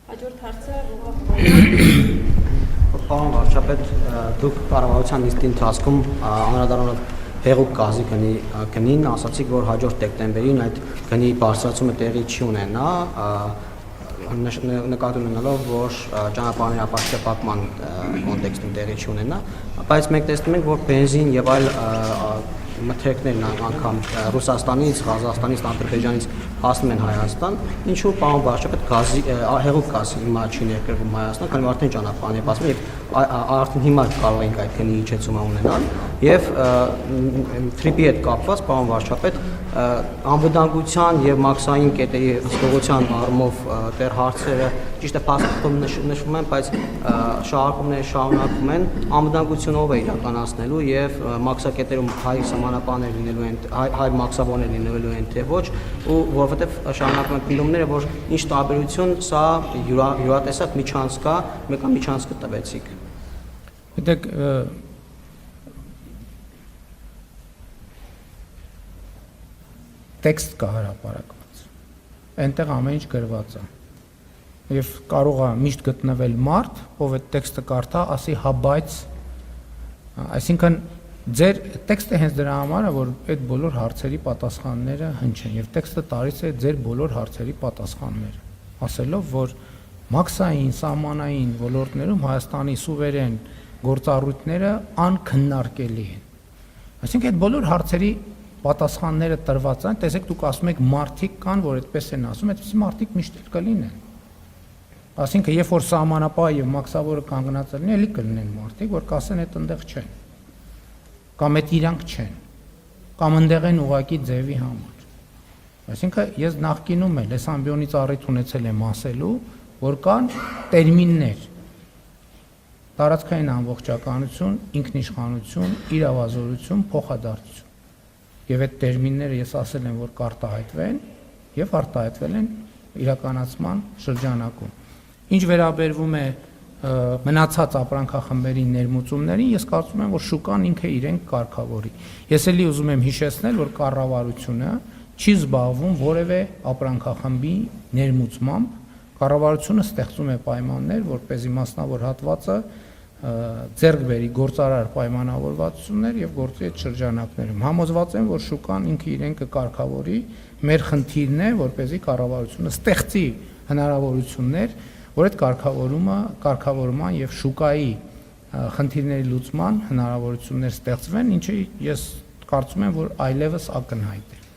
Հաջորդ հարցը Պարոն վարչապետ, դուք կառավարության նիստի ընթացքում անդրադառնալով հեղուկ գազի գնին, ասացիք, որ հաջորդ դեկտեմբերին այդ գնի բարձրացումը տեղի չի ունենա, նկատի ունենալով, որ ճանապարհների ապահովման կոնտեքստում տեղի չի ունենա, բայց մենք տեսնում ենք, որ բենզին եւ այլ մթերքներն անգամ Ռուսաստանից, Ղազախստանից, Ադրբեջանից հասնում են Հայաստան, ինչու պարոն վարչապետ հեղուկ գազի հիմա չի ներկրվում Հայաստան, քանի որ արդեն ճանապարհն է բացվում եւ արդեն հիմա կարող ենք այդ գնի իջեցումը ունենալ եւ թրիպի հետ կապված պարոն վարչապետ անվտանգության եւ մաքսային կետերի հսկողության առումով դեռ հարցերը ճիշտ է փաստորեն նշվում են, բայց շարունակումները շարունակվում են անվտանգությունով է իրականացնելու եւ մաքսակետերում հայ սահմանապահներ լինելու են, հայ մաքսավորներ լինելու են թե ոչ, ու որովհետեւ շարունակում են փիլումները, որ ինչ տարբերություն սա յուրատեսակ միջանցք կա, մեկ միջանցքը տվեցիք։ Գիտեք, տեքստ կա հրապարակված, այնտեղ ամեն ինչ գրված է, եւ կարող է միշտ գտնվել մարդ, ով այդ տեքստը կարդա, ասի հա բայց, այսինքն ձեր տեքստը հենց դրա համար է, որ այդ բոլոր հարցերի պատասխանները հնչեն, եւ տեքստը տալիս է ձեր բոլոր հարցերի պատասխանները, ասելով, որ մաքսային, սահմանային ոլորտներում Հայաստանի սուվերեն գործառույթները անքննարկելի են։ Այսինքն այդ բոլոր հարցերի պատասխանները տրված են, տեսեք դուք ասում եք մարդիկ կան, որ այդպես են ասում, այդպես մարդիկ միշտ կլինեն։ Այսինքն երբ որ սահմանապահը եւ մաքսավորը կանգնած լինեն, էլի կլինեն մարդիկ, որ կասեն այդ ընդեղ չեն։ Կամ այդ իրանք չեն։ Կամ ընդեղ են ուղակի ձևի համար։ Այսինքն ես նախկինում էլ այս ամբիոնից առիթ ունեցել եմ ասելու, որ կան տերմիններ՝ տարածքային ամբողջականություն, ինքնիշխանություն, իրավազորություն, փոխադարձություն։ Եվ այդ տերմինները ես ասել եմ, որ կարտահայտվեն եւ արտահայտվել են իրականացման շրջանակում։ Ինչ վերաբերվում է մնացած ապրանքախմբերի ներմուծումներին, ես կարծում եմ, որ շուկան ինքը իրեն կարգավորի։ Ես էլի ուզում եմ հիշեցնել, որ կառավարությունը չի զբաղվում որևէ ապրանքախմբի ներմուծմամբ, կառավարությունը ստեղծում է պայմաններ, որպեսզի մասնավոր հատվածը ձեռք բերի գործարար պայմանավորվածություններ եւ գործի այդ շրջանակներում։ Համոզված եմ, որ շուկան ինքը իրեն կկարգավորի, մեր խնդիրն է, որպեսզի կառավարությունը ստեղծի հնարավորություններ, որ այդ կարգավորման եւ շուկայի խնդիրների լուծման հնարավորություններ ստեղծվեն, ինչը ես կարծում եմ, որ այլևս ակնհայտ է։